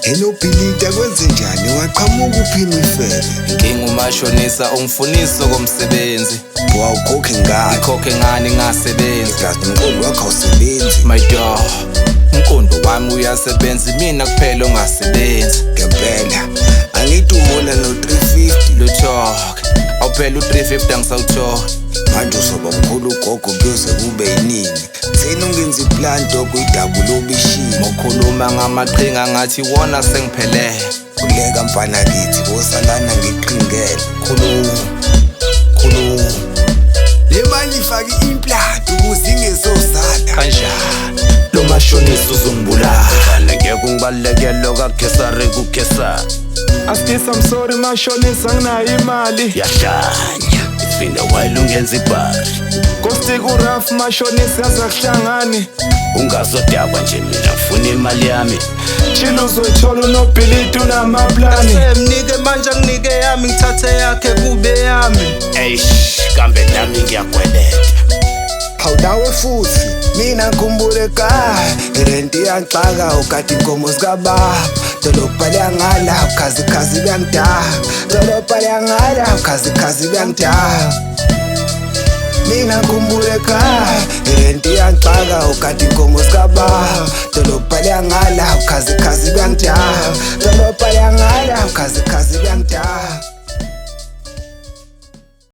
Hello Bhilida kwenzenjani waqhamuka uphini ifele Ngingumashonisa ungifuniso komsebenzi Wawukhokhe ngani Ngikhokhe ngani ngasebenzi Kazi umqondo wakho awusebenzi My dog umqondo wami uyasebenza mina kuphela ongasebenzi Ngempela angithi uhola no 350 lo talk awuphela u350 angisawuthola manje usoba mkhulu ugogo kuyoze kube yiningi Sena ungenza iplan dog uyidabula obishini Mokhuluma ngamaqhinga ngathi wona sengiphelele Kuleka mfana kithi wosalana ngiqhingele khulu Le manje ifaki implant ukuze ingezosala kanjani lo mashonisa uzongibulala ngeke ungibalekele kaKesari kuKesari Asifisa I'm sorry mashonisa nginayo imali yahlanya it's been a while ungenza ibhari Kosti kuraf mashonisa yazakuhlangani ungazodakwa nje mina ngifuna imali yami Chilo uzoyithola unoBhilida unamaplani Mnike manje nginike yami ngithathe yakhe kube yami eish kambe nami ngiyakweleta Hawudawe futhi mina ngikhumbule ekhaya irenti yanxaka ukade inkomo zikababa dolobha liyangala ukhazi buyangidala dolobha liyangala ukhazi buyangidala Mina ngikhumbule ekhaya irenti yanxaka ukade inkomo zikababa dolobha liyangala ukhazi buyangidala dolobha liyangala ukhazi buyangidala